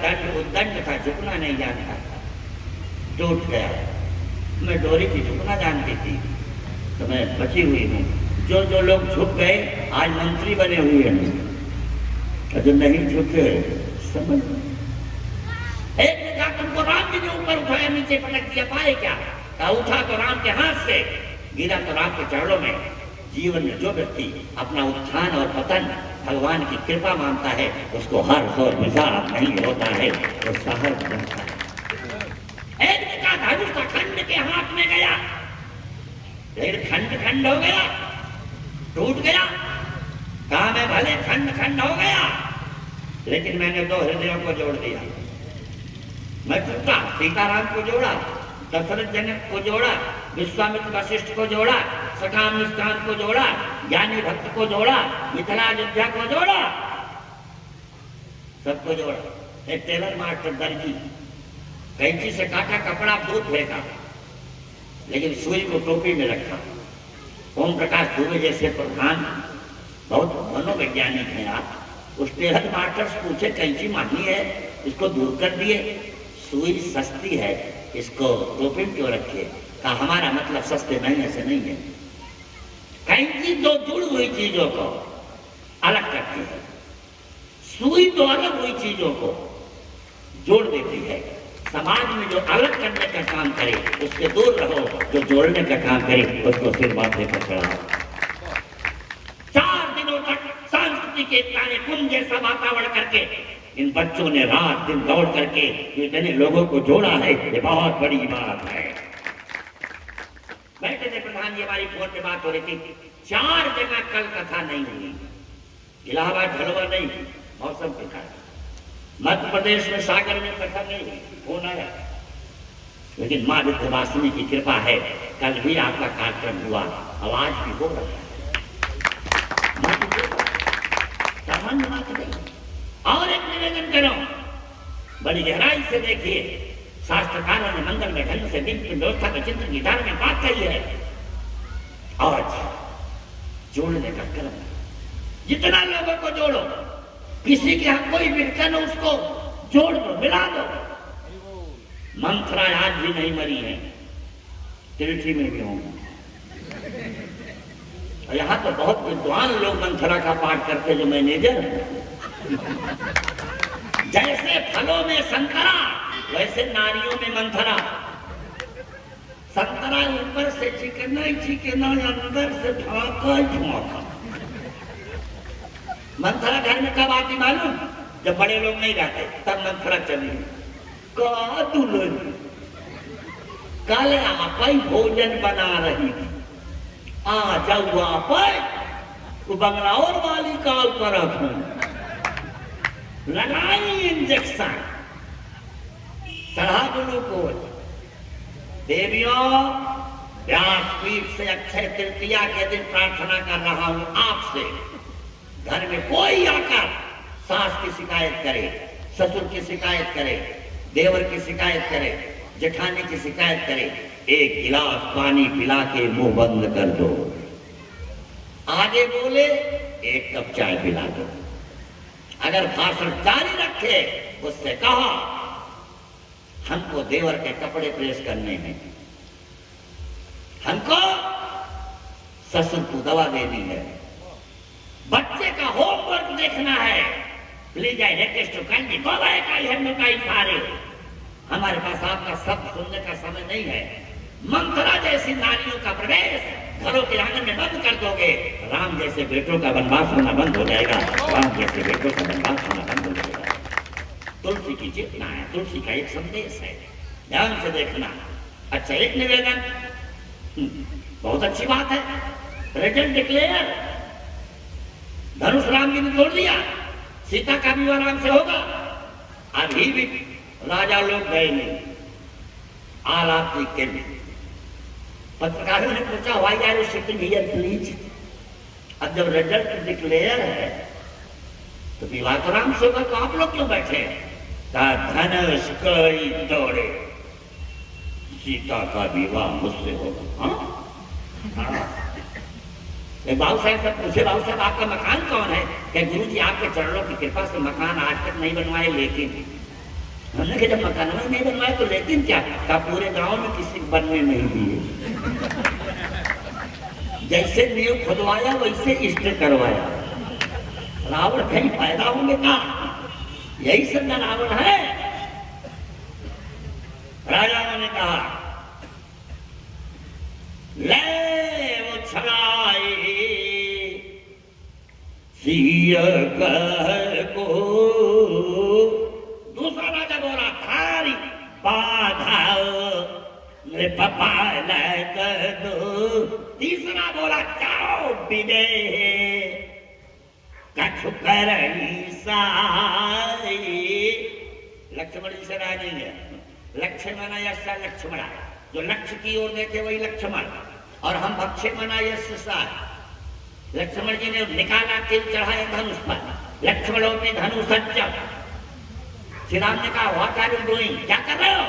दंड उद्दंड था, झुकना नहीं जानता था, टूट गया। मैं डोरी की झुकना जानती थी तो मैं बची हुई हूँ। जो जो लोग झुक गए आज मंत्री बने हुए हैं, और जो नहीं झुके समझ। एक ने कहा तुमको राम जी ने ऊपर उठाया, नीचे पटक दिया, पाए क्या? कहा उठा तो राम के हाथ से, गिरा तो राम के चरणों में। जीवन में जो व्यक्ति अपना उत्थान और पतन भगवान की कृपा मानता है, उसको हर्ष और विषाद नहीं होता है, वो सहज बनता है। एक ने कहा धनुष खंड के हाथ में गया, फिर खंड खंड हो गया, टूट गया। कहा मैं भले खंड खंड हो गया, लेकिन मैंने दो हृदयों को जोड़ दिया। मैं टूटा, सीताराम को जोड़ा, दशरथ जनक को जोड़ा, विश्वामित्र वशिष्ठ को जोड़ा, सकाम निष्काम को जोड़ा, ज्ञानी भक्त को जोड़ा, मिथिला अयोध्या को जोड़ा, सबको जोड़ा। एक टेलर मास्टर दर्जी कैंची से काटा कपड़ा दूर फेंका, लेकिन सुई को टोपी में रखा। ओम प्रकाश दुबे जैसे प्रधान बहुत मनोवैज्ञानिक हैं आप, उस टेलर मास्टर से पूछे कैंची महंगी है, इसको दूर कर दिए, सुई सस्ती है, इसको टोपी में क्यों रखिए? कहा हमारा मतलब सस्ते नहीं, ऐसे नहीं है। कैंची दो जुड़ हुई चीजों को अलग करती है, सुई दो अलग हुई चीजों को जोड़ देती है। समाज में जो अलग करने का काम करे उससे दूर रहो, जो जोड़ने का काम करे उसको सिर माथे पर चढ़ाओ। 4 दिनों तक संस्कृति के ताने कुंज जैसा वातावरण करके इन बच्चों ने रात दिन दौड़ करके इतने लोगों को जोड़ा है, ये बहुत बड़ी बात है। बैठे थे प्रधान जी, हमारी फोन पे बात हो रही थी। 4 जगह कल कथा नहीं हुई, इलाहाबाद झलवा नहीं, मौसम के कारण। मध्य प्रदेश में सागर में कथा नहीं हुई, फोन आया। लेकिन माँ विंध्यवासिनी की कृपा है, कल भी आपका कार्यक्रम हुआ, आवाज भी हो रहा है। सामान्य बात नहीं। और एक निवेदन करो, बड़ी गहराई से देखिए, शास्त्रकारों ने मंगल में ढंग से दिन की व्यवस्था का चित्र निधान में बात कही है। आज जोड़ने का क्रम, जितना लोगों को जोड़ो, किसी के यहाँ कोई विघटन हो उसको जोड़ दो, मिला दो। मंथरा आज भी नहीं मरी है, तिरछी में भी होंगे। और यहाँ तो बहुत विद्वान लोग मंथरा का पाठ करते जो मैनेजर है। जैसे फलों में संतरा, वैसे नारियों में मंथरा। संतरा ऊपर से चिकना ही चिकना, अंदर से ढाका ही ढाका। मंथरा घर में कब आती मालूम? जब बड़े लोग नहीं रहते, तब मंथरा चली। का दुल्हन कल आप ही भोजन बना रही थी, आ जाओ आप वो बंगला और वाली काल पर लगाई इंजेक्शन, चढ़ा ग्लूकोज। देवियों, व्यासपीठ से अक्षय तृतीया के दिन प्रार्थना कर रहा हूं आपसे, घर में कोई आकर सास की शिकायत करे, ससुर की शिकायत करे, देवर की शिकायत करे, जेठानी की शिकायत करे, एक गिलास पानी पिला के मुंह बंद कर दो। आगे बोले 1 कप चाय पिला दो। अगर भाषण जारी रखे, उससे कहा हमको देवर के कपड़े प्रेस करने हैं, हमको ससुर को दवा देनी है, बच्चे का होमवर्क देखना है, please I request to kindly go back, I have no time for it. हमारे पास आपका शब्द सुनने का समय नहीं है। मंथरा जैसी नारियों का प्रवेश घरों के आंगन में बंद कर दोगे, राम जैसे बेटों का वनवास होना बंद हो जाएगा, राम जैसे बेटों का वनवास होना बंद हो जाएगा। तुलसी की चेतना है, तुलसी का एक संदेश है, ध्यान से देखना। अच्छा, एक निवेदन, बहुत अच्छी बात है, रिजल्ट डिक्लेयर, धनुष राम जी ने तोड़ दिया, सीता का विवाह राम से होगा। अभी भी राजा लोग गए नहीं, आलाप लिखते नहीं। पत्रकारों ने पूछा why are you sitting here please. अब जब रिजल्ट डिक्लेयर है तो विवाह तो राम से होगा, तो आप लोग क्यों बैठे हैं? धनुष कोई तोड़े, सीता का विवाह मुझसे होगा। बाबू साहब से पूछे, बाबू साहब आपका मकान कौन है? क्या गुरु जी आपके चरणों की कृपा से मकान आज तक नहीं बनवाए, लेकिन हमने कहा जब मकान में नहीं बनवाया तो लेकिन क्या का पूरे गांव में किसी को बनने नहीं दिए। जैसे नींव खुदवाया वैसे इष्ट करवाया। रावण कहीं पैदा होंगे का? यही सब रावण है। राजाओं ने कहा ले वो छड़ाई सिय कह को। दूसरा राजा बोला थारी बाधा मेरे पापा कर दो। तीसरा बोला जाओ बिदे कछु कर लक्ष्मण जी से राजी है। लक्ष्मण यशा लक्ष्मण, जो लक्ष्य की ओर देखे वही लक्ष्मण, और हम भक्षे मना यश सा। लक्ष्मण जी ने निकाला तीर चढ़ाया धनुष पर। लक्ष्मणों ने धनुष सज्जम। श्री राम ने कहा व्हाट आर यू डूइंग, क्या कर रहे हो?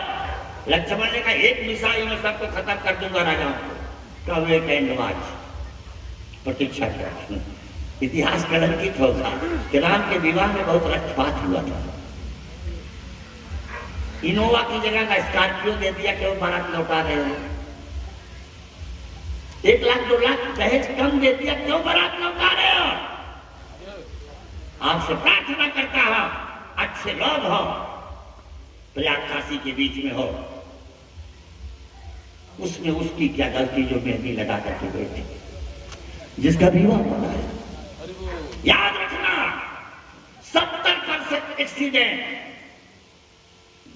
लक्ष्मण ने कहा एक मिसाइल में सबको खत्म कर दूंगा राजाओं को। तो वेट एंड वॉच, प्रतीक्षा कर। इतिहास कलंकित होगा कि राम के विवाह में बहुत रक्तपात हुआ था। इनोवा की जगह का स्कॉर्पियो दे दिया कि वो बारात लौटा रहे हो। 1 लाख 2 लाख दहेज कम दे दिया, क्यों बारात लौटा रहे हो? आपसे प्रार्थना करता हूं अच्छे लोग हो, प्रयाग काशी के बीच में हो, उसमें उसकी क्या गलती जो मेहंदी लगा करके बैठी, जिसका विवाह होना है। याद रखना 70% एक्सीडेंट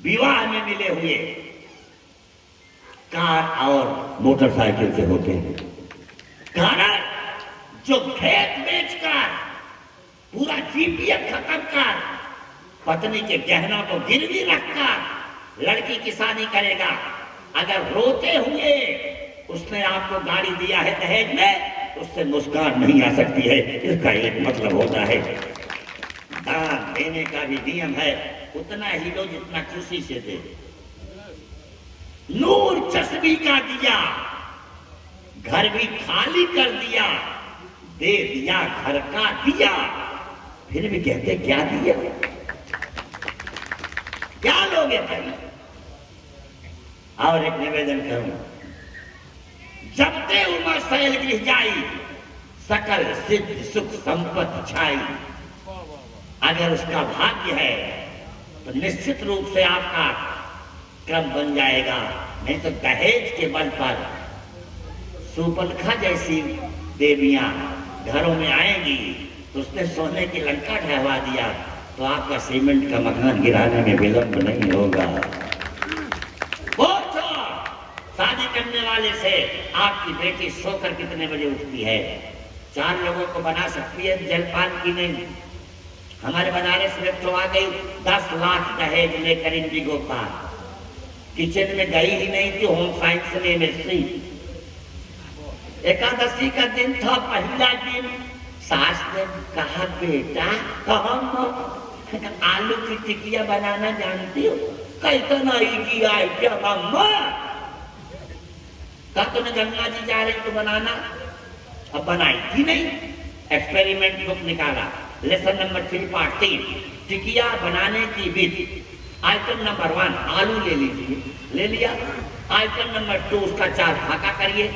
विवाह में मिले हुए कार और मोटरसाइकिल से होते हैं। कारण जो खेत बेचकर पूरा जीपीएफ खत्म कर पत्नी के गहनों को गिरवी रखकर लड़की किसानी करेगा, अगर रोते हुए उसने आपको गाड़ी दिया है दहेज में, उससे मुस्कान नहीं आ सकती है। इसका एक मतलब होता है दान देने का भी नियम है, उतना ही लो जितना खुशी से दे। नूर चश्मी का दिया, घर भी खाली कर दिया, दे दिया घर का दिया, फिर भी कहते क्या दिया, क्या लोगे भाई? और एक निवेदन करूं, जब ते उमा शैल गृह जाई, सकल सिद्ध सुख संपत्ति छाई। अगर उसका भाग्य है तो निश्चित रूप से आपका क्रम बन जाएगा, नहीं तो दहेज के बल पर सुपलखा जैसी देवियां घरों में आएंगी तो उसने सोने की लंका ढहवा दिया तो आपका सीमेंट का मकान गिराने में विलंब नहीं होगा। पूछो शादी करने वाले से आपकी बेटी सोकर कितने बजे उठती है? 4 लोगों को बना सकती है, जलपान की नहीं। हमारे बनारस में तो आ गई 10 लाख दहेज लेकर इंडिगो पार, किचन में गई ही नहीं थी, होम साइंस में मिस्त्री। एकादशी का दिन था, पहला दिन, सास ने कहा बेटा हम आलू की टिकिया बनाना जानती हो? कैसा इजी आइटम अम्मा, कहा तुम्हें गंगा जी जा रही तो बनाना। अब बनाई थी नहीं, एक्सपेरिमेंट बुक निकाला, लेसन नंबर 3 पार्ट 3 टिकिया बनाने की विधि। आइटम नंबर 1 आलू ले लीजिए, ले लिया। आइटम नंबर 2 उसका 4 फाका करिए,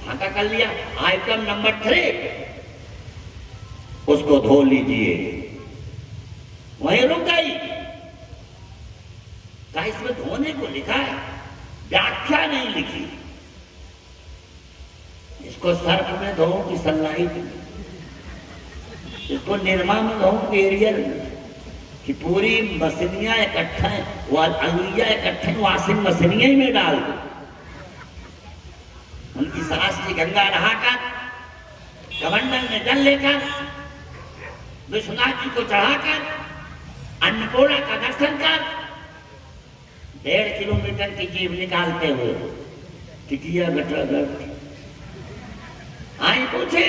फाका कर लिया। आइटम नंबर 3 उसको धो लीजिए, वहीं रुक गई। क्या इसमें धोने को लिखा है? व्याख्या नहीं लिखी। इसको सर्फ में धो कि सनलाइट, इसको निरमा में धो कि एरियल, कि पूरी मशीनियां इकट्ठा अलुइया इकट्ठे वॉशिंग मशीनिया ही में डाल दो। उनकी सास की गंगा नहाकर कमंडल में जल लेकर विश्वनाथ जी को चढ़ाकर अन्नपूर्णा का दर्शन कर 1.5 किलोमीटर की जीव निकालते हुए टिकिया गटागट आई पूछे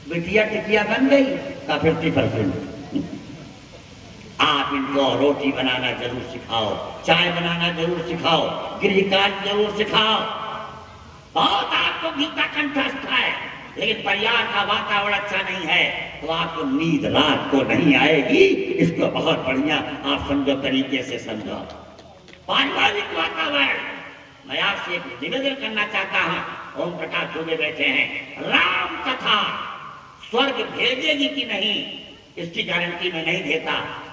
बिटिया टिकिया बन गई का 50%। आप इनको रोटी बनाना जरूर सिखाओ, चाय बनाना जरूर सिखाओ, गृह कार्य जरूर सिखाओ। बहुत आपको गीता कंठस्थ है, लेकिन परिवार का वातावरण अच्छा नहीं है तो आपको नींद रात को नहीं आएगी। इसको बहुत बढ़िया आप समझो, तरीके से समझो। पारिवारिक वातावरण, मैं आपसे एक निवेदन करना चाहता हूं। ओम प्रकाश दुबे बैठे हैं। राम कथा स्वर्ग भेजेगी कि नहीं इसकी गारंटी मैं नहीं देता,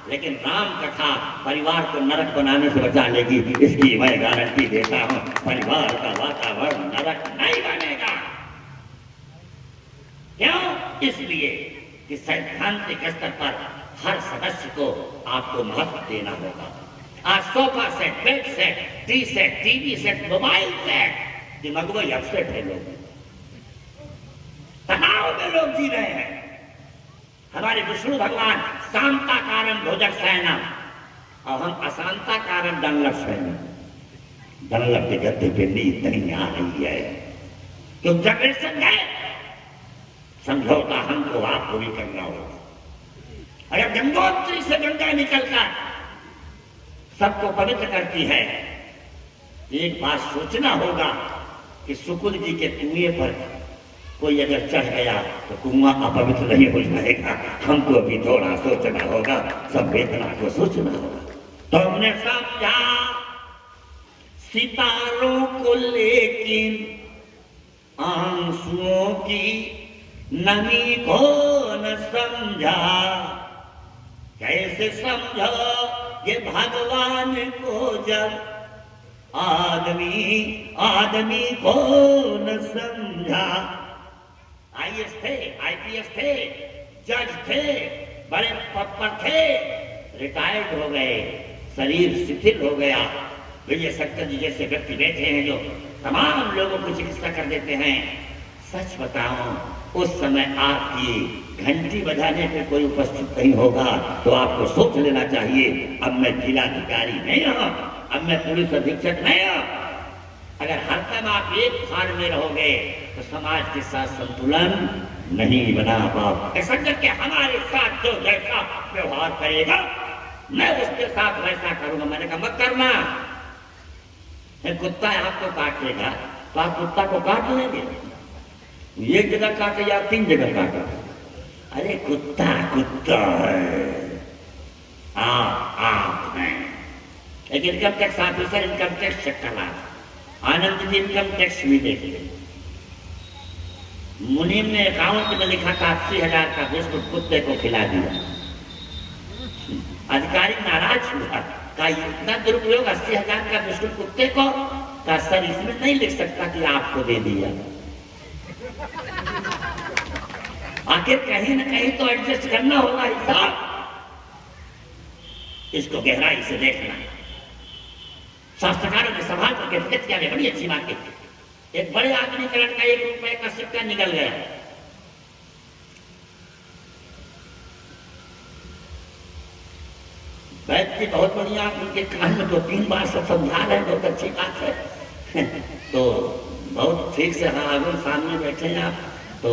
लेकिन राम कथा परिवार को नरक बनाने से बचा लेगी, इसकी मैं गारंटी देता हूं। परिवार का वातावरण नरक नहीं बनेगा। क्यों? इसलिए कि सैद्धांतिक स्तर पर हर सदस्य को आपको महत्व देना होगा। आज sofa set, bed set, T set, TV set, mobile set, दिमाग में अपसेट है। लोग तनाव में लोग जी रहे हैं। हमारे विष्णु भगवान शांता कारण भोजक सहना, और हम अशांता कारण डंलप सहना। डंलप के गद्दे पे नींद नहीं आ रही है, क्यों? जनरेशन है। समझौता हमको आपको भी करना होगा। अगर गंगोत्री से गंगा निकलकर सबको पवित्र करती है, एक बात सोचना होगा कि सुकुल जी के कुएं पर कोई अगर चढ़ गया तो कुआं अपवित्र नहीं हो जाएगा। हमको भी थोड़ा सोचना होगा, संवेदना को सोचना होगा। तो हमने समझा सितारों को, लेकिन आंसुओं की नमी को न समझा। कैसे समझो ये भगवान को जब आदमी को न समझा। आईएएस थे, आईपीएस थे, जज थे, बड़े पद पर थे, रिटायर्ड हो गए, शरीर शिथिल हो गया। विजय शंकर जी जैसे व्यक्ति बैठे हैं जो तमाम लोगों को चिकित्सा कर देते हैं। सच बताऊं, उस समय आपकी घंटी बजाने पे कोई उपस्थित नहीं होगा तो आपको सोच लेना चाहिए, अब मैं जिलाधिकारी नहीं हूं, अब मैं पुलिस अधीक्षक नहीं हूं। अगर हरदम आप एक फाड़ में रहोगे तो समाज के साथ संतुलन नहीं बना पाओ। संगत के हमारे साथ जो जैसा व्यवहार करेगा मैं उसके साथ वैसा करूंगा। मैंने कहा मत करना। कुत्ता आपको काटेगा तो आप कुत्ता को काट लेंगे, एक जगह काटे या 3 जगह काटे। अरे कुत्ता कुत्ता है, आप हैं। एक income tax officer income tax check करना, आनंद जी इनकम टैक्स भी देखते। मुनीम ने अकाउंट में लिखा था 80,000 का बिस्कुट कुत्ते को खिला दिया। अधिकारी नाराज हुआ, का इतना दुरुपयोग 80,000 का बिस्कुट कुत्ते को, का सर इसमें नहीं लिख सकता कि आपको दे दिया। आखिर कहीं ना कहीं तो एडजस्ट करना होगा हिसाब। इसको गहराई से देखना। शास्त्रकारों ने सवाल करके विकसित किया, बड़ी अच्छी बात की। एक बड़े आदमी करंट का 1 रुपए का सिक्का निकल गया। बैठ के बहुत बढ़िया उनके कान में 2-3 बार सब समझा रहे हैं, बहुत अच्छी बात है। तो बहुत ठीक से आगे सामने बैठे हैं आप, तो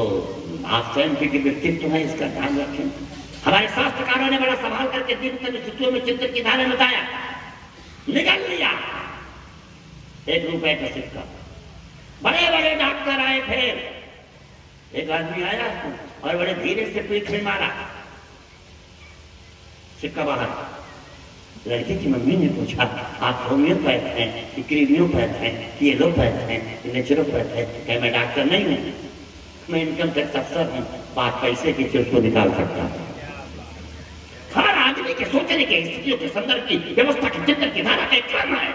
आप स्वयं की व्यक्तित्व है, इसका ध्यान रखें। हमारे शास्त्रकारों ने बड़ा सवाल करके 3 स्थितियों में चिंतन की धारा बताया। निकल लिया 1 रुपए का सिक्का। बड़े बड़े डॉक्टर आए, फिर एक आदमी आया और बड़े धीरे से पीठ में मारा, सिक्का बाहर। लड़की की मम्मी ने पूछा, आप होम्योपैथ हैं कि क्रीमियोपैथ हैं कि एलोपैथ हैं कि नेचुरोपैथ हैं? कहे मैं डॉक्टर नहीं हूं, मैं इनकम टैक्स अफसर हूं, बात पैसे की से उसको निकाल सकता हूं। हर आदमी के सोचने के स्थितियों के संदर्भ की व्यवस्था की चिंतन की धारा एक क्रम है।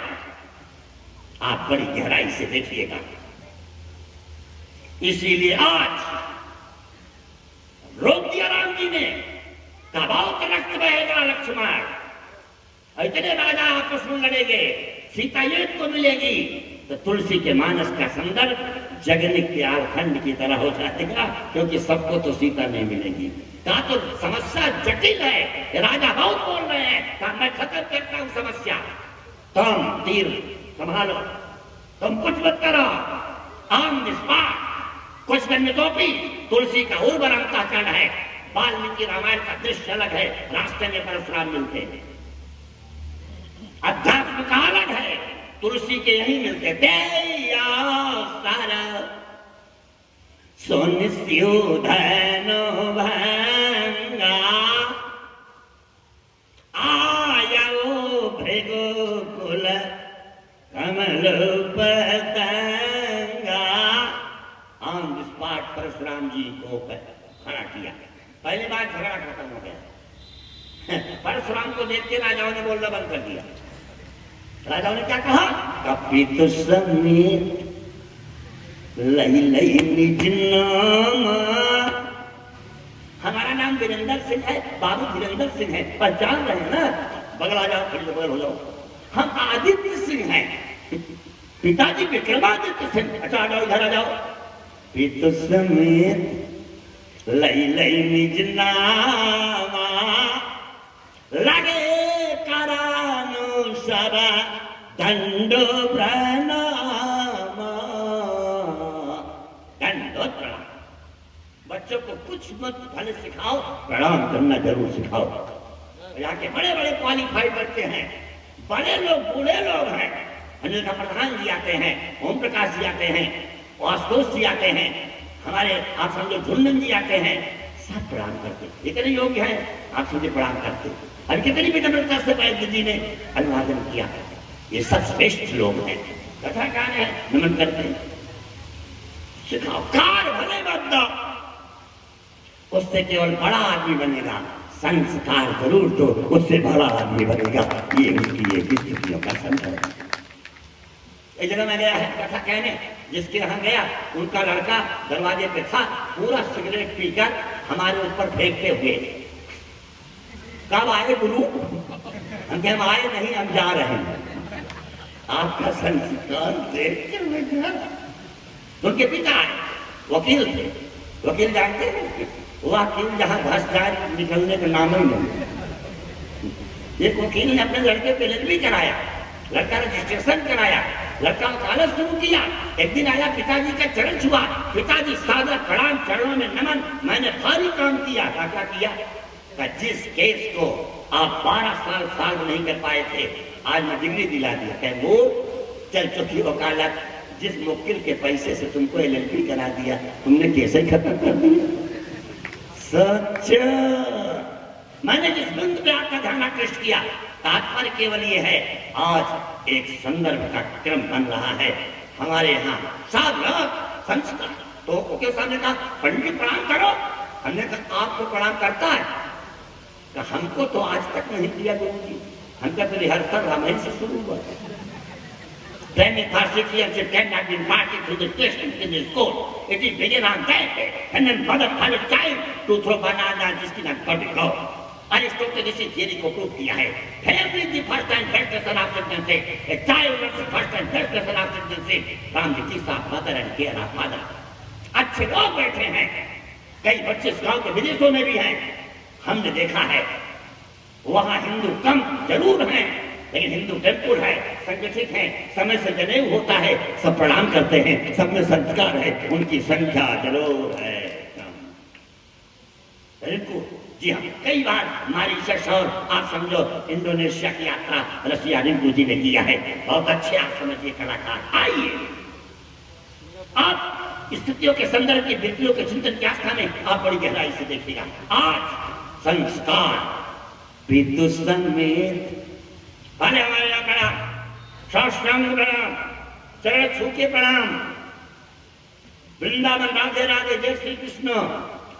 आप बड़ी गहराई से देखिएगा। इसीलिए आज रोक दिया राम जी ने, कहा बहुत रक्त बहेगा लक्ष्मण, इतने राजा आपस में लड़ेंगे, सीता युद्ध को मिलेगी तो तुलसी के मानस का संदर्भ जगनिक के आलखंड की तरह हो जाएगा, क्योंकि सबको तो सीता नहीं मिलेगी। कहा तो समस्या जटिल है, राजा बहुत बोल रहे हैं, कहा मैं खत्म करता हूं समस्या, तुम तीर संभालो, तुम कुछ मत करो, आम निष्पात कुछ करने तो भी। तुलसी का उर्वर अंतःकरण है, वाल्मीकि रामायण का दृश्य अलग है, रास्ते में परशुराम मिलते हैं। अध्यात्म का अलग है, तुलसी के यही मिलते। सुनिस्यूधनो भंगा आयो भृगुकुल कमल पतंगा। ऑन द स्पॉट परशुराम जी को खड़ा किया। पहली बार झगड़ा खत्म हो गया। परशुराम को देख के राजाओं ने बोलना बंद कर दिया। राजाओं ने क्या कहा? कपित समेत लई लई निज नाम। हमारा नाम वीरेंद्र सिंह है, बाबू वीरेंद्र सिंह है, पहचान रहे हैं ना? बगल आ जाओ, खड़ी बगल हो जाओ। हम आदित्य सिंह हैं, पिताजी विक्रमादित्य सिंह। अच्छा आ जाओ, इधर आ जाओ। पित समेत लई लई निज नामा लगे करानु सब दंडो प्रणाम। दंडो प्रणाम। बच्चों को कुछ मत भले सिखाओ, प्रणाम करना जरूर सिखाओ। यहाँ के बड़े बड़े क्वालिफाइड बच्चे हैं, बड़े लोग, बूढ़े लोग हैं। अनिल का प्रधान जी आते हैं, ओम प्रकाश जी आते हैं, आशुतोष जी आते हैं, हमारे आप समझो झुन्नन जी आते हैं, सब प्रणाम करते। इतने योग्य हैं, आप समझे प्रणाम करते। अब कितनी विनम्रता से वैद्य जी ने अभिवादन किया। ये सब श्रेष्ठ लोग हैं, कथाकार है, नमन करते हैं। सिखाओ, कार भले मत दो, उससे केवल बड़ा आदमी बनेगा। संस्कार जरूर दो, उससे बड़ा आदमी बनेगा। ये उसकी ये स्थितियों का संदर्भ है। एक जगह मैं गया है कथा कहने, जिसके यहाँ गया उनका लड़का दरवाजे पे था, पूरा सिगरेट पीकर हमारे ऊपर फेंकते हुए। कब आए गुरु? हम कहे हम आए नहीं, हम जा रहे हैं। आपका संस्कार देख कर मैं गया। उनके पिता वकील थे। वकील जानते हैं, वकील जहां घस जाए निकलने का नाम ही नहीं। एक वकील ने अपने लड़के पे भी कराया, लड़का रजिस्ट्रेशन कराया, लड़का वकालत शुरू किया। एक दिन आया, पिताजी का चरण छुआ। पिताजी सादा प्रणाम, चरणों में नमन। मैंने भारी काम किया। क्या किया? जिस केस को आप 12 साल सॉल्व नहीं कर पाए थे, आज मैं डिग्री दिला दिया। कहे वो चल चुकी वकालत, जिस मुक्किल के पैसे से तुमको LLB करा दिया, तुमने कैसे खत्म कर दिया? सच। मैंने जिस बिंदु पे आपका ध्यान आकृष्ट किया, तात्पर्य केवल ये है, आज एक संदर्भ का क्रम बन रहा है हमारे यहाँ। सब लोग संस्कार तो ओके सामने कहा पंडित प्रणाम करो। हमने कहा आपको प्रणाम करता है? हमको तो आज तक नहीं किया गुरु जी। हमका तो रिहर्सल रामायण से शुरू हुआ। Training for 6 years it cannot be imparted to the Christians in the school. It is begun on that day, and then mother had a child to throw banana just in a public road. Aristotle ने इसी theory को prove किया है। Family the first and best lesson of sentence. A child learns the first and best lesson of sentence from the teaching of mother and care of mother. अच्छे लोग बैठे हैं, कई बच्चे इस गांव के विदेशों में भी हैं। हमने देखा है वहां हिंदू कम जरूर हैं, लेकिन हिंदू टेम्पल है, संगठित है, समय से जनेऊ होता है, सब प्रणाम करते हैं, सब में संस्कार है, उनकी संख्या जरूर है। रिंकू जी हाँ, कई बार मॉरिशस और आप समझो इंडोनेशिया की यात्रा रसिया रिंकू जी ने किया है। बहुत अच्छे आप समझिए कलाकार। आइए आप स्थितियों के संदर्भ की व्यक्तियों के चिंतन की आस्था में आप बड़ी गहराई से देखिएगा। आज संस्कार विद्युत समेत भले हमारे यहाँ प्रणाम, साष्टांग प्रणाम, चरण छू के प्रणाम। वृंदावन राधे राधे, जय श्री कृष्ण,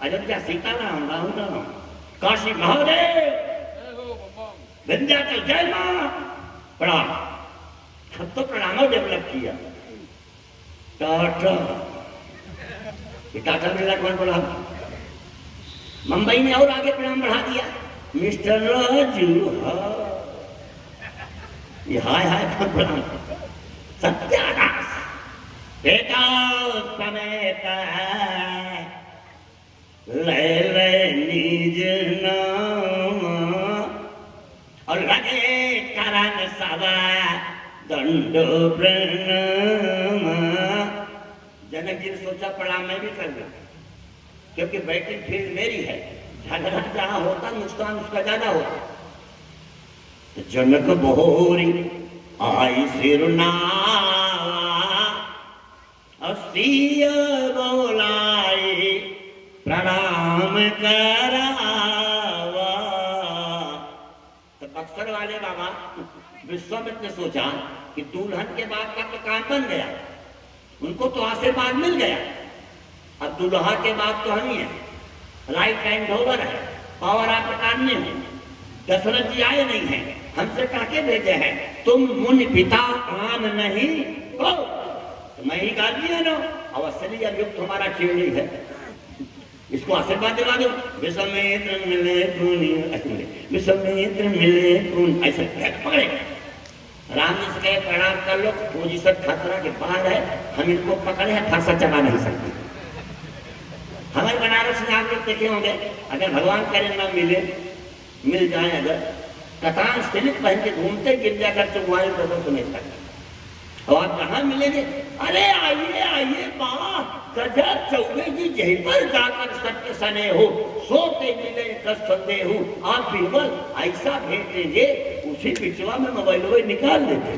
अयोध्या सीताराम, राम राम, काशी महादेव, विंध्याचल जय मां, प्रणाम। अब तो प्रणामो डेवलप किया। टाटा, टाटा बिरला कौन प्रणाम? मुंबई ने और आगे प्रणाम बढ़ा दिया। मिस्टर राजू, ये हाय हाय कौन प्रणाम? सत्यानाश, बेटा समेत ले ले निज नाम और लगे करण सवा दंडो प्रणाम। जनक जी ने सोचा प्रणाम मैं भी कर लूं, क्योंकि बैटिंग फील्ड मेरी है, झगड़ा जहां होता नुकसान उसका ज्यादा होता। तो जनक बोरी आई सिरना सिया बोलाई प्रणाम करावा। तो बक्सर वाले बाबा विश्वामित्र ने सोचा कि दुल्हन के बाप का तो काम बन गया, उनको तो आशीर्वाद मिल गया, अब दुल्हा के बाप तो हम ही है, राइट हैंड होवर है, पावर आप अटारनी हो। दशरथ जी आए नहीं है, हमसे कहके भेजे हैं तुम मुनि पिता आम नहीं हो, तो मैं ही गा दिया ना। अवश्य अब युक्त हमारा चेड़ी है, इसको आशीर्वाद दिला दो। विश्वामित्र मिले पुनि, विश्वामित्र मिले पुनि, ऐसा पकड़े। राम जी से कहे प्रणाम कर लो, पोजीशन खतरा के बाहर है, हम इनको पकड़े हैं, फांसा चला नहीं सकते। हमारे बनारस में आप लोग देखे होंगे, अगर भगवान करे ना मिल जाए, अगर कतान सिलिक पहन के घूमते गिर जाकर चुगवाई तो सुने तक, और आप कहाँ मिलेंगे? अरे आइए आइए बाबा, गजब चौबे जी जहीं पर जाकर सत्य सने हो, सोते मिले कस संदेह हो, आप बीरबल ऐसा भेज दीजिए, उसी पिछवा में मोबाइल निकाल देते।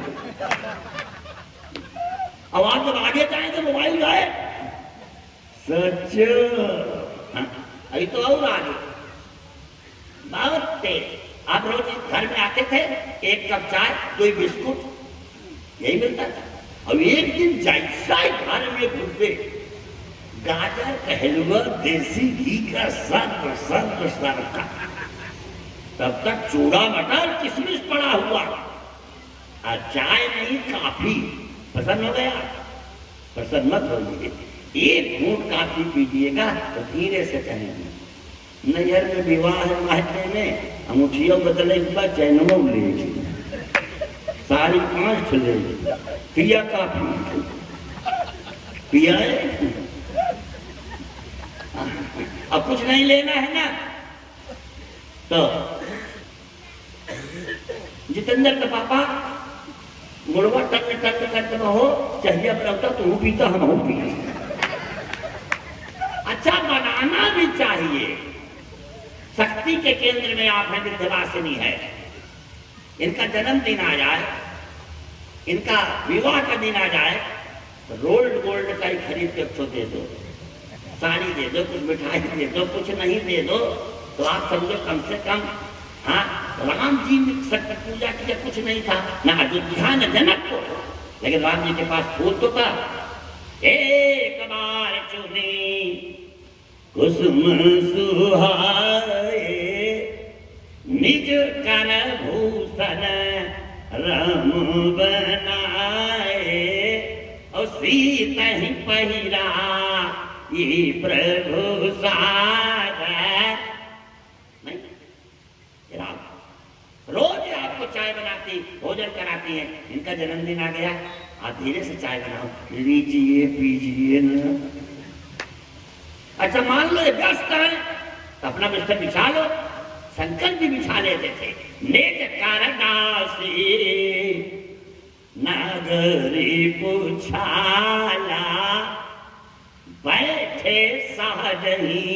अब आप जब आगे जाए तो मोबाइल गाए सच। अभी तो और आगे बहुत तेज। आप रोज घर में आते थे, एक कप चाय, 2 बिस्कुट, यही मिलता था। अब एक दिन जैसा घर में घुसे, गाजर का हलवा देसी घी का सर का, तब तक चूड़ा मटर किशमिश पड़ा हुआ, और चाय नहीं काफी। पसंद हो गया? पसंद मत होइए, एक घूंट काफी पीजिएगा तो धीरे से कहेंगे। नैहर में विवाह है, माहते में अंगूठियों बदले चैनों लेगी, साड़ी 5 लेगी, पिया काफी पिया है। अब कुछ नहीं लेना है ना, तो जितेंद्र का पापा मुड़वा टक करते हो चाहिए अपना, तो पीता हम हूं पीता। अच्छा बनाना भी चाहिए। शक्ति के केंद्र में आप हैं, विंध्यवासिनी है, इनका जन्मदिन आ जाए, इनका विवाह का दिन आ जाए, तो रोल्ड गोल्ड का ही खरीद के तो दे दो, साड़ी दे दो, कुछ मिठाई दे दो, कुछ नहीं दे दो, तो आप समझो कम से कम। हाँ, राम जी ने सत्य पूजा किया, कुछ नहीं था, ना अयोध्या न जनक को, लेकिन राम जी के पास फूल तो था। एक बार चुनी कुसुम सुहाए, निज कर भूषण राम बनाए, और सीता ही पहिरा ये प्रभु सारा। नहीं, रोज आपको चाय बनाती, भोजन कराती है, इनका जन्मदिन आ गया, आप धीरे से चाय बनाओ, लीजिए पीजिए ना। अच्छा मान लो ये व्यस्त है, तो अपना बिस्तर बिछा लो, शंकर जी बिछा लेते थे। नेत कारदासी नगरी पुछाला, बैठे सहजनी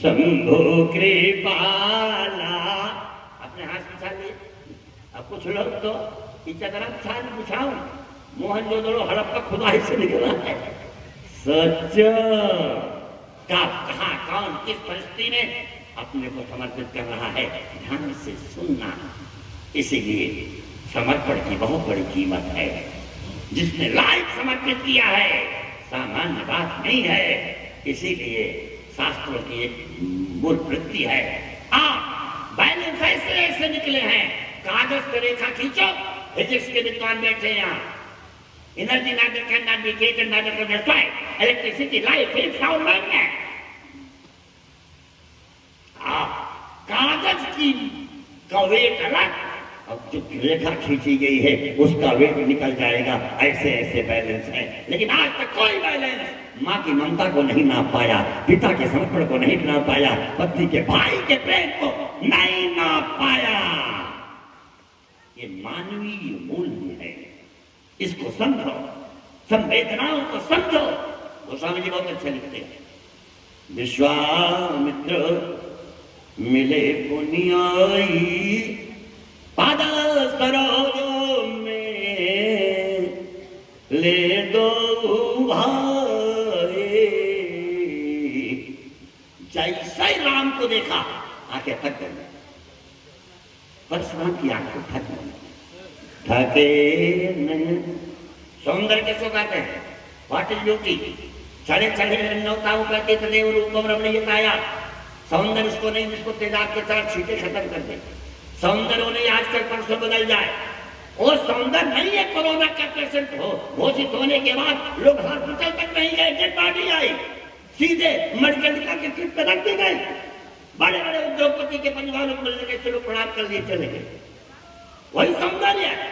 शंभो कृपाला। अपने हाथ बिछा लिए। अब कुछ लोग तो चदरा बिछाओ, मोहनजोदड़ो हड़प्पा खुदाई से निकला है। सच कहाँ कौन किस परिस्थिति में अपने को समर्पित कर रहा है, ध्यान से सुनना। इसीलिए समर्पण की बहुत बड़ी कीमत है। जिसने लाइफ समर्पित किया है सामान्य बात नहीं है। इसीलिए शास्त्रों की एक मूल वृत्ति है। बैलेंस ऐसे ऐसे निकले हैं, कागज से रेखा खींचो, फिजिक्स के विद्वान बैठे यहाँ। Energy neither cannot be created, neither can be destroyed. Electricity, light, heat, sound, magnet. कागज की का वेट अलग, अब जो रेखा खींची गई है उसका वेट निकल जाएगा। ऐसे ऐसे बैलेंस है, लेकिन आज तक कोई बैलेंस माँ की ममता को नहीं नाप पाया, पिता के समर्पण को नहीं नाप पाया, पत्नी के भाई के प्रेम को नहीं नाप पाया। ये मानवीय मूल्य है, इसको समझो, संवेदनाओं को समझो। गोस्वामी जी बहुत अच्छे लिखते हैं, विश्वामित्र मिले पुनियाई, पाद सरोज में ले दो भाई, जैसे ही राम को देखा आंखें थक गई। परशुराम की आंखें थक गई, थके नहीं। सौंदर्य किसको कहते हैं? What is beauty? चढ़े चढ़े नौताओं कहते थे देव रूपम रमणीयताया। सौंदर्य उसको नहीं जिसको तेजाब के साथ छींटे खत्म कर दे। सौंदर्य नहीं आजकल परसों बदल जाए। वो सौंदर्य नहीं है कोरोना का पेशेंट हो घोषित होने के बाद लोग हॉस्पिटल तक नहीं गए, डेड बॉडी आई सीधे मणिकर्णिका के ट्रिप पे रख दी गए। बड़े बड़े उद्योगपति के परिवारों को मिलने के लोग प्रणाम कर लिए चले गए। वही सौंदर्य है।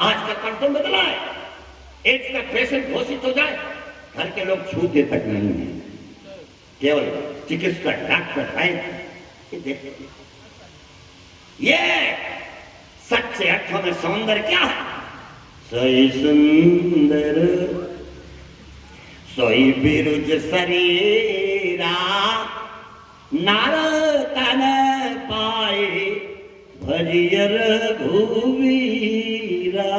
आजकल परसों बदला है। एड्स का पेशेंट घोषित हो जाए घर के लोग छूते तक नहीं है, केवल चिकित्सक डॉक्टर है। ये सच्चे अर्थों में सौंदर्य क्या है? सोई सुंदर सोई बिरुज शरीरा, नार तन पाए भरियर घुवीरा।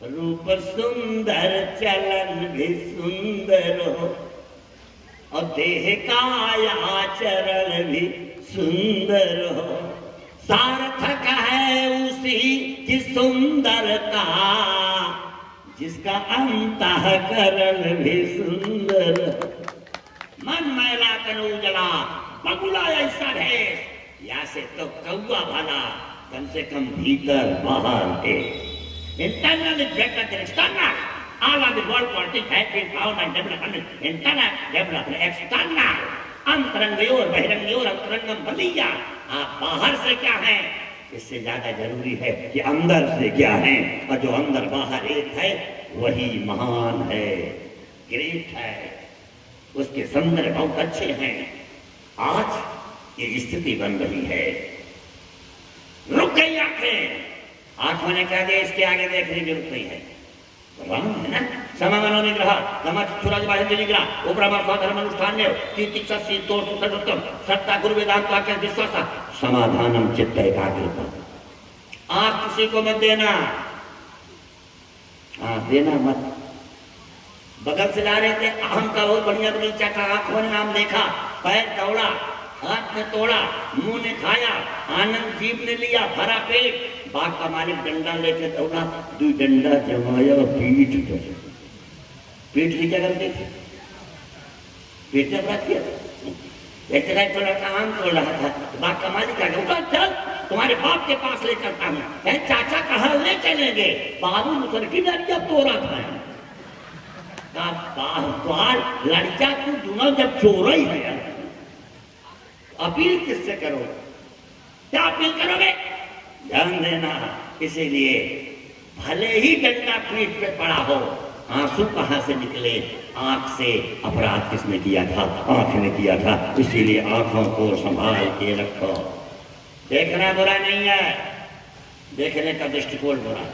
रूप सुंदर चलन भी सुंदर हो और देह काया चरण भी सुंदर हो। सार्थक है उसी की सुंदरता जिसका अंतःकरण भी सुंदर। मन मैला तन उजला बगुला ऐसा है, या से तो कौवा भला कम से कम भीतर बाहर है। Internal is better than external. All of the world politics has been found and developed internal, developed external. अंतरंगयोर बहिरंगयोर अंतरंगम Ballia. आप बाहर से क्या है इससे ज्यादा जरूरी है कि अंदर से क्या है, और जो अंदर बाहर एक है वही महान है, ग्रेट है। उसके सौंदर्य बहुत अच्छे हैं। आज ये स्थिति बन रही है। रुक गई आंखें। आंखों ने कह दिया इसके आगे देखने की जरूरत नहीं है। राम है ना, समागमनो निग्रह समाज बाहिर निग्रह उपरामा स्वधर्म अनुष्ठान्य तीतिक्षा शीतोष सुसर्वोत्तम सत्ता गुरु वेदांत वाक्य विश्वास समाधानम चित्त एकाग्रता। आप किसी को मत देना, देना मत। बगल से ला रहे थे आम का बहुत बढ़िया बगीचा था, आंखों ने आम देखा, पैर दौड़ा, हाथ में तोड़ा, मुंह ने खाया, आनंद जीव ने लिया, भरा पेट। बाग का मालिक डंडा लेके दौड़ा, दो डंडा जमाया पीठ पर। पीठ की क्या करते थे? पीठ ने अपराध किया था। एक जगह तो लड़का आम तोड़ रहा था, बाग का मालिक आ गया, चल तुम्हारे बाप के पास ले चलता हूँ। चाचा कहाँ ले चलेंगे? बाबू मुसर की डरिया तोड़ा था। लड़का तू दोनों जब चोर ही है, अपील किससे करो? क्या अपील करोगे? ध्यान देना। इसीलिए भले ही डंडा पीठ पे पड़ा हो, आंसू कहां से निकले? आंख से अपराध किसने किया था? आंख ने किया था। इसीलिए आंखों को संभाल के रखो। देखना बुरा नहीं है, देखने का दृष्टिकोण बुरा।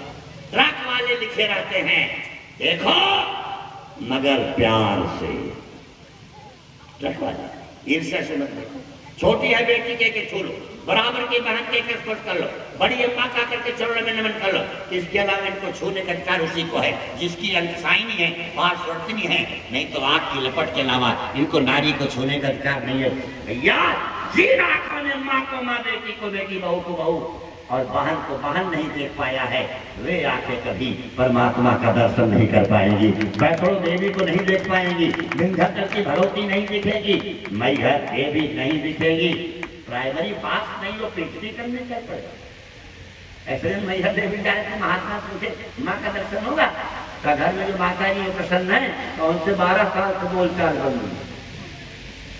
ट्रक वाले लिखे रहते हैं देखो मगर प्यार से। ट्रक वाले ईर्ष्या से मत देखो। छोटी है बेटी के छू लो, बराबर की बहन के स्पर्श कर लो, बड़ी अम्मा का करके चरण में नमन कर लो। इसके अलावा इनको छूने का अधिकार उसी को है जिसकी अंतसाइनी है, पार्श्वर्तिनी है। नहीं तो आग की लपट के अलावा इनको नारी को छूने का अधिकार नहीं है। भैया जिन आंखों ने माँ को माँ, बेटी को बेटी, बहू को बहू और बहन को बहन नहीं देख पाया है, वे आंखें कभी परमात्मा का दर्शन नहीं कर पाएंगी। वैष्णो देवी को नहीं देख पाएंगी, विंध्याचल की भगवती नहीं दिखेगी, मैहर देवी नहीं दिखेगी। प्राइमरी पास नहीं हो, पीएचडी करने चल पड़ेगा। ऐसे मैहर देवी जाए तो महात्मा पूछे माँ का दर्शन होगा? का घर में जो माता जी प्रसन्न है तो उनसे 12 साल से बोलचाल बंद।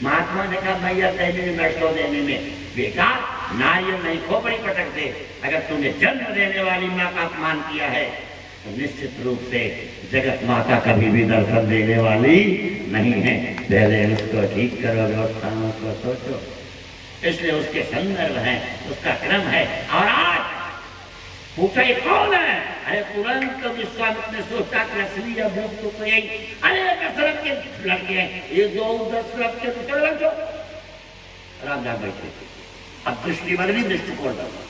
महात्मा ने कहा मैहर देवी में वैष्णो देवी में बेकार नारियल नहीं खोपड़ी पटक दे। अगर तूने जन्म देने वाली माँ का अपमान किया है तो निश्चित रूप से जगत माता कभी भी दर्शन देने वाली नहीं है। पहले उसको ठीक करो, व्यवस्थाओं को सोचो। इसलिए उसके संदर्भ है, उसका क्रम है। और आज पूछा कौन है? अरे तुरंत विश्वामित्र ने सोचा कि असली अभियुक्त तो यही, अरे दशरथ के लड़के हैं, ये 2 दशरथ के दूसरे लग जाओ। राम जा बैठे, अब दृष्टि बदली, दृष्टिकोण बदला,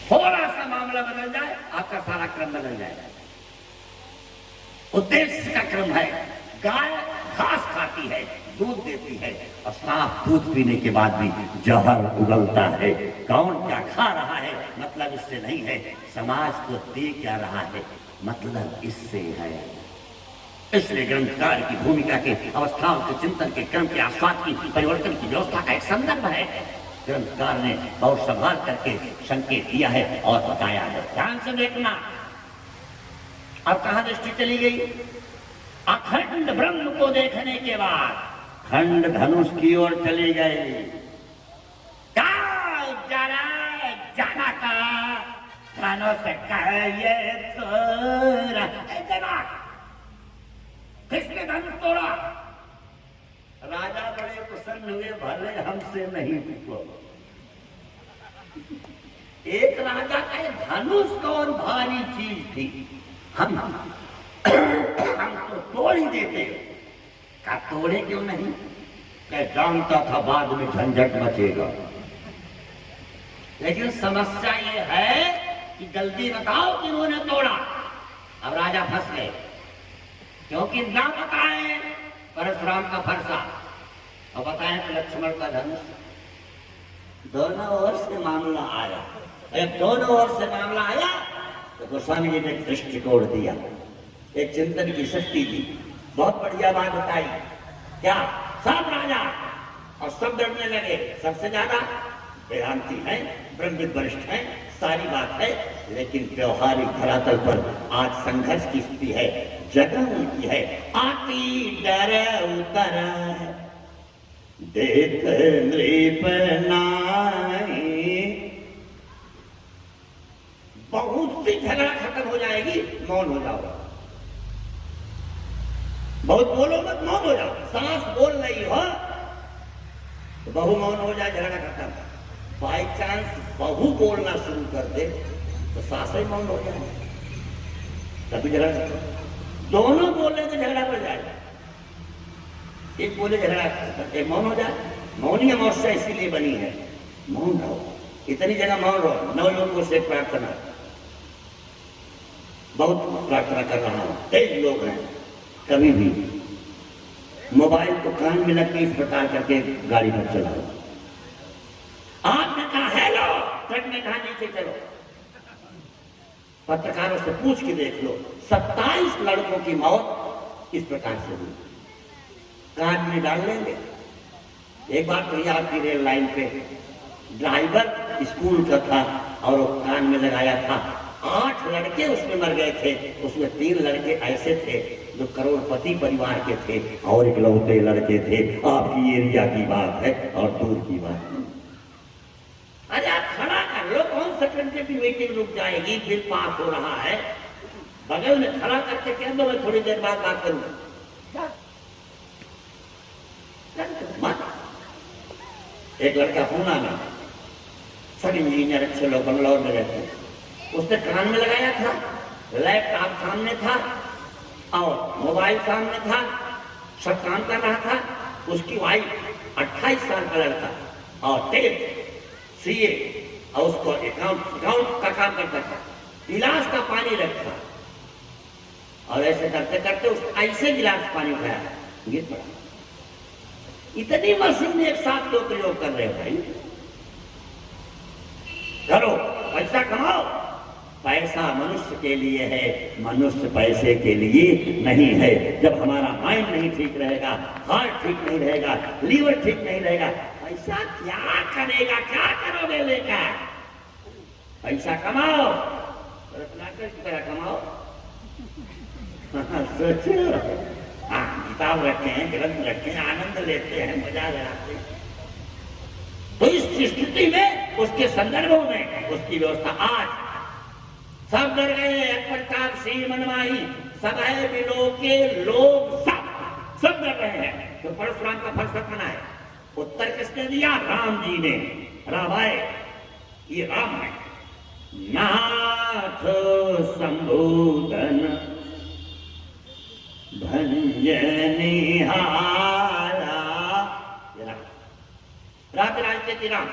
थोड़ा सा मामला बदल जाए आपका सारा क्रम बदल जाएगा। उद्देश्य का क्रम है, गाय घास खाती है, दूध देती है और साफ दूध पीने के बाद भी जहर उगलता है। कौन क्या खा रहा है मतलब इससे नहीं है, समाज को दे क्या रहा है मतलब इससे है। इसलिए ग्रंथकार की भूमिका के, अवस्थाओं के, चिंतन के, क्रम के, आस्वाद की, परिवर्तन की व्यवस्था का एक संदर्भ है। ग्रंथकार ने बहुत संभाल करके संकेत दिया है और बताया है। ध्यान से देखना। अब कहां दृष्टि चली गई? अखंड ब्रह्म को देखने के बाद खंड धनुष की ओर चली गई। जाना का कानों से कहे तोरा, किसने धनुष तोड़ा? राजा बड़े प्रसन्न हुए, भले हमसे नहीं पूछो। एक राजा का धनुष कौन भारी चीज थी, हम तो तोड़ ही देते। क्या तोड़े क्यों नहीं? क्या जानता था बाद में झंझट मचेगा। लेकिन समस्या ये है कि जल्दी बताओ किन्होंने तोड़ा। अब राजा फंस गए, क्योंकि ना बताए परशुराम का फरसा और बताएं तो लक्ष्मण का धनुष। दोनों ओर से मामला आया। जब दोनों ओर से मामला आया तो गोस्वामी जी ने दृष्टिकोण दिया, एक चिंतन की शक्ति दी। बहुत बढ़िया बात बताई। क्या सब राजा और सब डरने लगे। सबसे ज्यादा वेदांती है, ब्रह्मविद वरिष्ठ है, सारी बात है, लेकिन व्यवहारिक धरातल पर आज संघर्ष की स्थिति है, जगह उनकी है। आती डर उतर देख नृप नाई। बहुत सी झगड़ा खत्म हो जाएगी, मौन हो जाओ। बहुत बोलो मत, मौन हो जाओ। सांस बोल रही हो तो बहु मौन हो जाए, झगड़ा खत्म। बाई चांस बहु बोलना शुरू कर दे तो सांस ही मौन हो जाए, तभी झगड़ा खत्म। दोनों बोलने से झगड़ा पड़ जाए। एक बोले झगड़ा, एक मौन हो जाए। मौनी अमावस्या इसीलिए बनी है, मौन रहो। इतनी जगह मौन रहो। 9 लोगों से प्रार्थना, बहुत प्रार्थना कर रहा हूं। कई लोग हैं कभी भी मोबाइल को कान में लग के इस प्रकार करके गाड़ी पर चलाओ। आपने कहा हेलो, ट्रक ने कहा नीचे चलो। पत्रकारों से पूछ के देख लो, 27 लड़कों की मौत इस प्रकार से हुई। कान में डाल लेंगे। एक बार तो याद की रेल लाइन पे ड्राइवर स्कूल का था और वो कान में लगाया था। 8 लड़के उसमें मर गए थे। उसमें 3 लड़के ऐसे थे जो करोड़पति परिवार के थे और इकलौते लड़के थे। आपकी एरिया की बात है और दूर की बात है। अरे आप खड़ा कर लो, कौन सेक्रेटरी की मीटिंग रुक जाएगी, बिल पास हो रहा है। बगल में खड़ा करके कह दो मैं थोड़ी देर बाद बात करूंगा। एक लड़का पूना में सब इंजीनियर अच्छे लोग बंगलौर में रहते हैं, उसने कान में लगाया था, लैपटॉप सामने था और मोबाइल सामने था, सब काम कर रहा था। उसकी वाइफ 28 साल का लड़का और टेप सीए और उसको अकाउंट का काम करता था। गिलास का पानी रखा और ऐसे करते करते उस ऐसे गिलास पानी उठाया, गिर पड़ा। इतनी मशीन एक साथ तो प्रयोग कर रहे हो भाई। करो, पैसा कमाओ। पैसा मनुष्य के लिए है, मनुष्य पैसे के लिए नहीं है। जब हमारा माइंड नहीं ठीक रहेगा, हार्ट ठीक नहीं रहेगा, लीवर ठीक नहीं रहेगा, पैसा क्या करेगा? क्या करोगे लेकर? पैसा कमाओ, रत्नाकर की तरह कमाओ। सोचो, किताब रखे हैं, ग्रंथ रखे हैं, आनंद लेते हैं, मजा लगाते हैं। तो इस स्थिति में उसके संदर्भों में उसकी व्यवस्था आज सब डर गए। एक प्रकार से मनमाही सब है, बिलो के लोग सब डर रहे हैं। तो परशुराम का फलसफा बना है। उत्तर किसने दिया? राम जी ने। राम आए, ये राम है। नाथ संबोधन भंजनिहारा। रात राजते राम,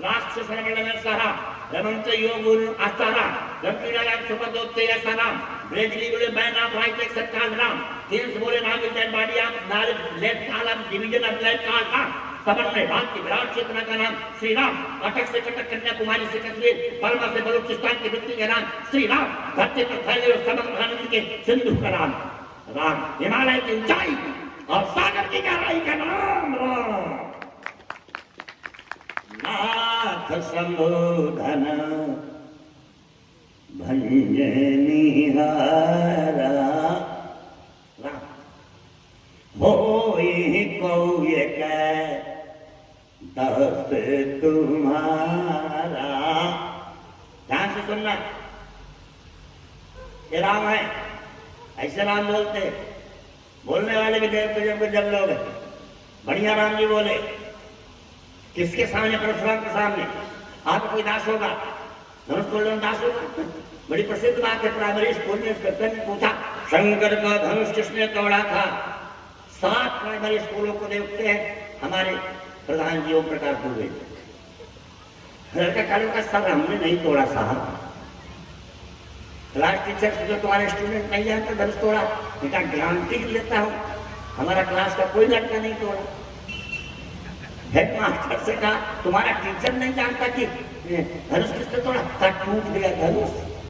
राक्षस में सारा रमंत योग आस्था राम, गंभीरा सुपदोत्ते ऐसा राम, ब्रेजली गुले बैना भाई के सत्काल राम, Thales बोले नाम विज्ञान body of knowledge left column division of life call का समर में भारत की विराट चेतना का नाम श्री राम, अटक से कटक कन्याकुमारी से कश्मीर, बर्मा से बलूचिस्तान की व्यक्ति का नाम श्री राम, धरती पर फैले और समग्र आनंद के सिंधु का नाम राम, हिमालय की ऊंचाई और सागर की गहराई का नाम राम। नाथ संबोधन भंजनिहारा राम होई कोई के दस तुम्हारा। ध्यान से सुनना, ये राम है, ऐसे राम बोलते, बोलने वाले भी देव के जब लोग हैं। बढ़िया राम जी बोले, किसके सामने? परशुराम के सामने। आप कोई दास होगा, धनुष तोड़ने दास होगा? बड़ी प्रसिद्ध बात है, प्राइमरी स्कूल में इंस्पेक्टर ने पूछा शंकर का धनुष किसने तोड़ा था? 7 प्राइमरी स्कूलों को देखते हैं हमारे प्रधान जी ओम प्रकाश दुबे। लड़का कालों का सर हमने नहीं तोड़ा साहब। क्लास टीचर जो तुम्हारे स्टूडेंट नहीं जानते धनुष तोड़ा, बेटा गारंटी लेता हूं हमारा क्लास का कोई लड़का नहीं तोड़ा। हेडमास्टर से कहा तुम्हारा टीचर नहीं जानता कि धनुष किसने तोड़ा? टूट गया धनुष।